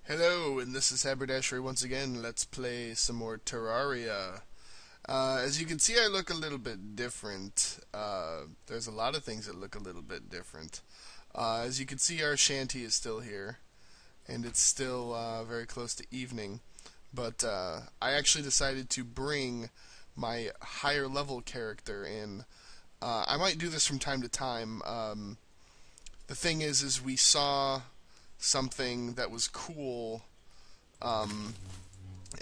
Hello, and this is Haberdashery once again. Let's play some more Terraria. As you can see, I look a little bit different. There's a lot of things that look a little bit different. As you can see, our shanty is still here, and it's still very close to evening. But I actually decided to bring my higher level character in. I might do this from time to time. The thing is we saw something that was cool, um,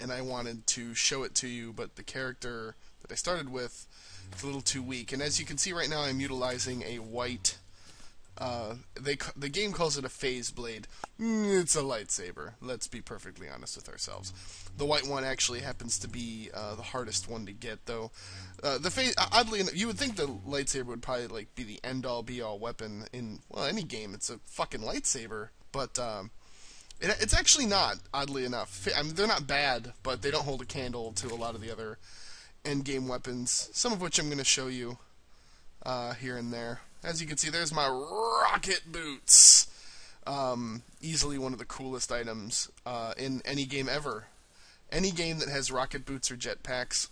and I wanted to show it to you, but the character that I started with is a little too weak. And as you can see right now, I'm utilizing a white. The game calls it a phase blade. It's a lightsaber. Let's be perfectly honest with ourselves. The white one actually happens to be the hardest one to get, though. The phase, oddly enough, you would think the lightsaber would probably be the end-all, be-all weapon in any game. It's a fucking lightsaber, but it's actually not. Oddly enough, I mean, they're not bad, but they don't hold a candle to a lot of the other end-game weapons. Some of which I'm going to show you here and there. As you can see, there's my rocket boots. Easily one of the coolest items in any game ever. Any game that has rocket boots or jetpacks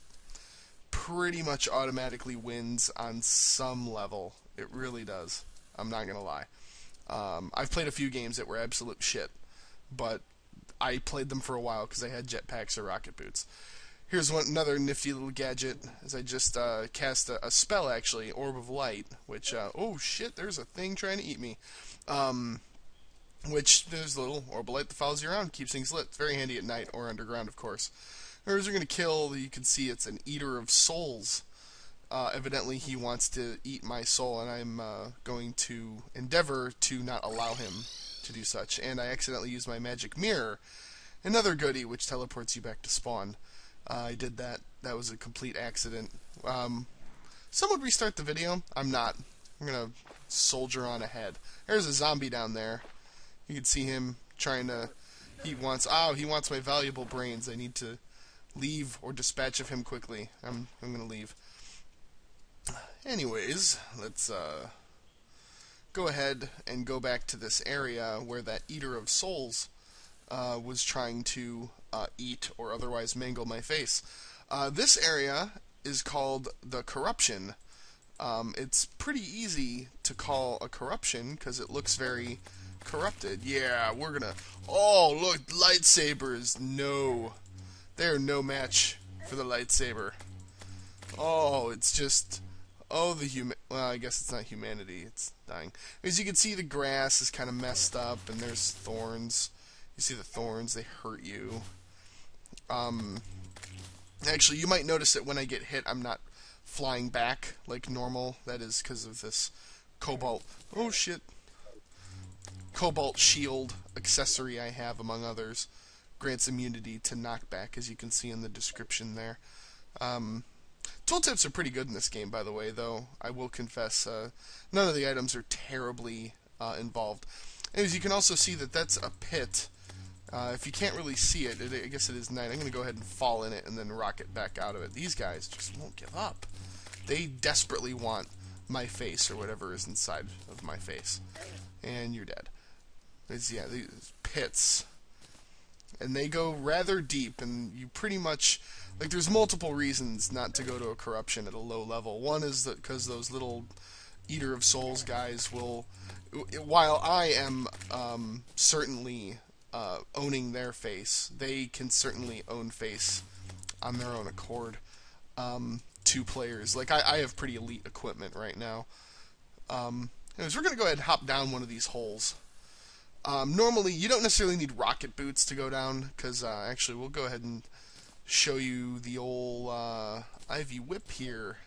pretty much automatically wins on some level. It really does. I'm not going to lie. I've played a few games that were absolute shit, but I played them for a while because I had jetpacks or rocket boots. Here's another nifty little gadget, as I just cast a spell, actually, Orb of Light, which, oh shit, there's a thing trying to eat me. Which, there's a little Orb of Light that follows you around, keeps things lit. It's very handy at night, or underground, of course. Here's we're going to kill, you can see it's an Eater of Souls. Evidently, he wants to eat my soul, and I'm going to endeavor to not allow him to do such. And I accidentally used my magic mirror, another goodie, which teleports you back to spawn. I did that. That was a complete accident. Some would restart the video. I'm not. I'm gonna soldier on ahead. There's a zombie down there. You can see him trying to. He wants my valuable brains. I need to leave or dispatch of him quickly. I'm gonna leave. Anyways, let's go ahead and go back to this area where that Eater of Souls was trying to eat or otherwise mangle my face. This area is called the Corruption. It's pretty easy to call a corruption because it looks very corrupted. Yeah, we're gonna... Oh, look, lightsabers. No. They're no match for the lightsaber. Oh, it's just... Oh, well, I guess it's not humanity. It's dying. As you can see, the grass is kind of messed up, and there's thorns. You see the thorns, they hurt you. Actually, you might notice that when I get hit, I'm not flying back like normal. That is because of this cobalt... Oh, shit. Cobalt shield accessory I have, among others. Grants immunity to knockback, as you can see in the description there. Tooltips are pretty good in this game, by the way, though. I will confess, none of the items are terribly involved. Anyways, you can also see that that's a pit. If you can't really see it, I guess it is night. I'm going to go ahead and fall in it and then rocket back out of it. These guys just won't give up. They desperately want my face or whatever is inside of my face. And you're dead. Yeah, these pits. And they go rather deep, and you pretty much... there's multiple reasons not to go to a corruption at a low level. One is that because those little Eater of Souls guys will... While I am certainly owning their face, they can certainly own face on their own accord. Two players. I have pretty elite equipment right now. Anyways, we're going to go ahead and hop down one of these holes. Normally, you don't necessarily need rocket boots to go down, because actually we'll go ahead and show you the old Ivy Whip here.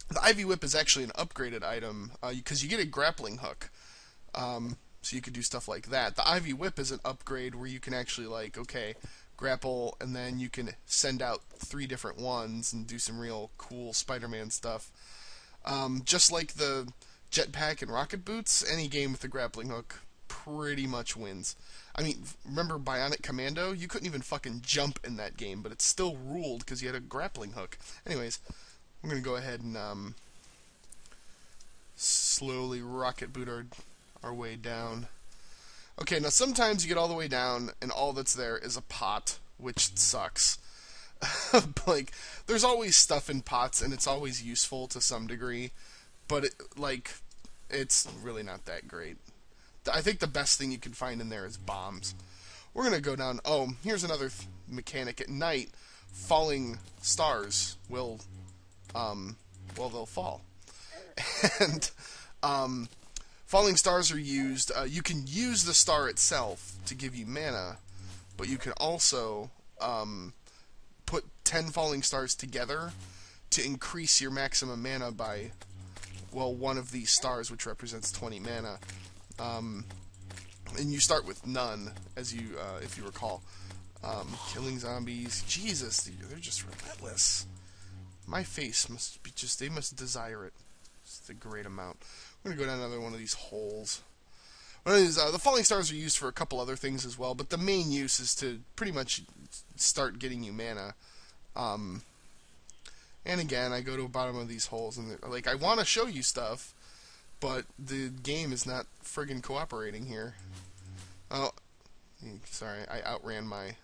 The Ivy Whip is actually an upgraded item, because you get a grappling hook, so you could do stuff like that. The Ivy Whip is an upgrade where you can actually, okay, grapple, and then you can send out 3 different ones and do some real cool Spider-Man stuff. Just like the jetpack and rocket boots, any game with a grappling hook pretty much wins. I mean, remember Bionic Commando? You couldn't even fucking jump in that game, but it still ruled because you had a grappling hook. Anyways, we're going to go ahead and slowly rocket boot our way down. Okay, now sometimes you get all the way down and all that's there is a pot, which sucks. Like, there's always stuff in pots and it's always useful to some degree, but it's really not that great. I think the best thing you can find in there is bombs. We're gonna go down. Oh, here's another mechanic. At night, falling stars will, well, they'll fall, and falling stars are used. You can use the star itself to give you mana, but you can also put 10 falling stars together to increase your maximum mana by, well, one of these stars, which represents 20 mana. And you start with none, as you, if you recall. Killing zombies. Jesus, they're just relentless. My face must be just, they must desire it. Just a great amount. We're going to go down another one of these holes. One of these, the falling stars are used for a couple other things as well, but the main use is to pretty much start getting you mana. And again, I go to the bottom of these holes, and like, I want to show you stuff, but the game is not friggin' cooperating here. Oh, sorry, I outran my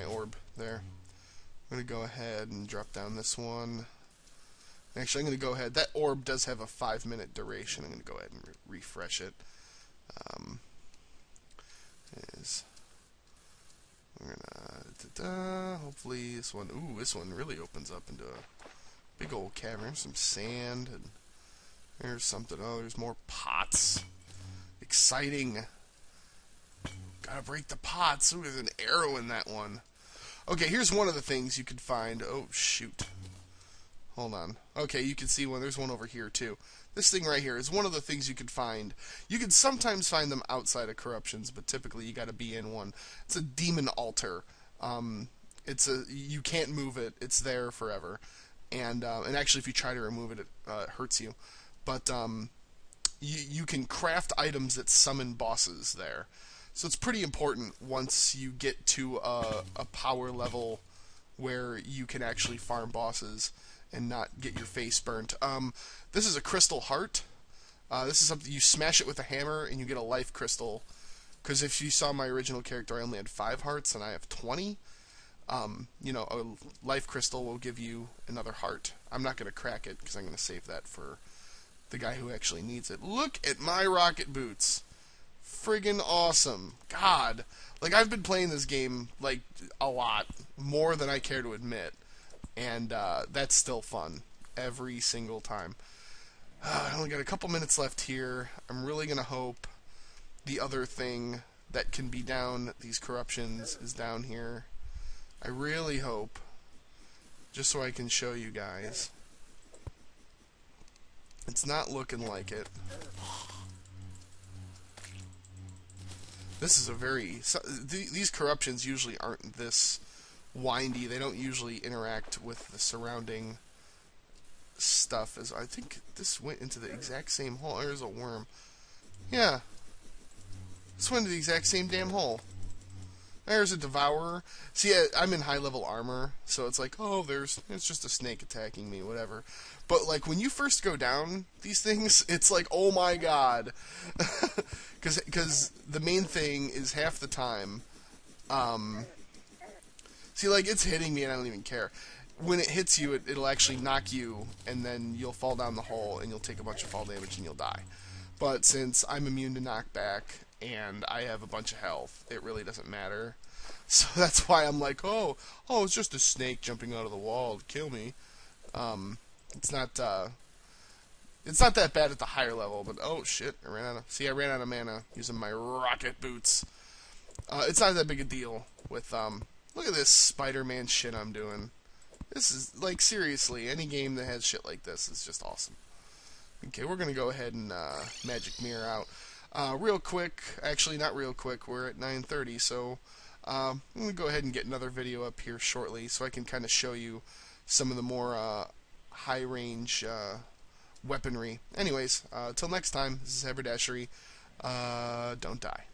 orb there. I'm gonna go ahead and drop down this one. Actually, I'm gonna go ahead. That orb does have a 5-minute duration. I'm gonna go ahead and refresh it. We're gonna hopefully this one. Ooh, this one really opens up into a big old cavern. There's some sand, and there's something. Oh, there's more pots. Exciting. Gotta break the pots. Ooh, there's an arrow in that one. Okay, here's one of the things you could find. Oh, shoot. Hold on. Okay, you can see one. There's one over here, too. This thing right here is one of the things you could find. You can sometimes find them outside of corruptions, but typically you gotta be in one. It's a demon altar. You can't move it. It's there forever. And actually, if you try to remove it, it hurts you. But you can craft items that summon bosses there. So it's pretty important once you get to a power level where you can actually farm bosses and not get your face burnt. This is a crystal heart. This is something you smash it with a hammer and you get a life crystal. Because if you saw my original character, I only had 5 hearts and I have 20. You know, a life crystal will give you another heart. I'm not going to crack it because I'm going to save that for the guy who actually needs it. Look at my rocket boots. Friggin' awesome. God. Like, I've been playing this game, like, a lot. More than I care to admit. And that's still fun. Every single time. I only got a couple minutes left here. I'm really going to hope the other thing that can be down these corruptions is down here. I really hope. Just so I can show you guys. It's not looking like it. This is a very... these corruptions usually aren't this windy. They don't usually interact with the surrounding stuff. As I think this went into the exact same hole. There's a worm. Yeah. This went into the exact same damn hole. There's a devourer. See, I'm in high-level armor, so it's like, oh, it's just a snake attacking me, whatever. But, like, when you first go down these things, it's like, oh my god. Because the main thing is half the time, see, like, it's hitting me and I don't even care. When it hits you, it'll actually knock you, and then you'll fall down the hole, and you'll take a bunch of fall damage, and you'll die. But since I'm immune to knockback, and I have a bunch of health, it really doesn't matter. So that's why I'm like, oh, it's just a snake jumping out of the wall to kill me. It's not that bad at the higher level, but oh shit, I ran out of mana using my rocket boots. It's not that big a deal with, look at this Spider-Man shit I'm doing. This is, like, seriously, any game that has shit like this is just awesome. Okay, we're gonna go ahead and, magic mirror out. Real quick, actually not real quick, we're at 9:30, so, I'm gonna go ahead and get another video up here shortly so I can kind of show you some of the more, high-range, weaponry. Anyways, till next time, this is Haberdashery. Don't die.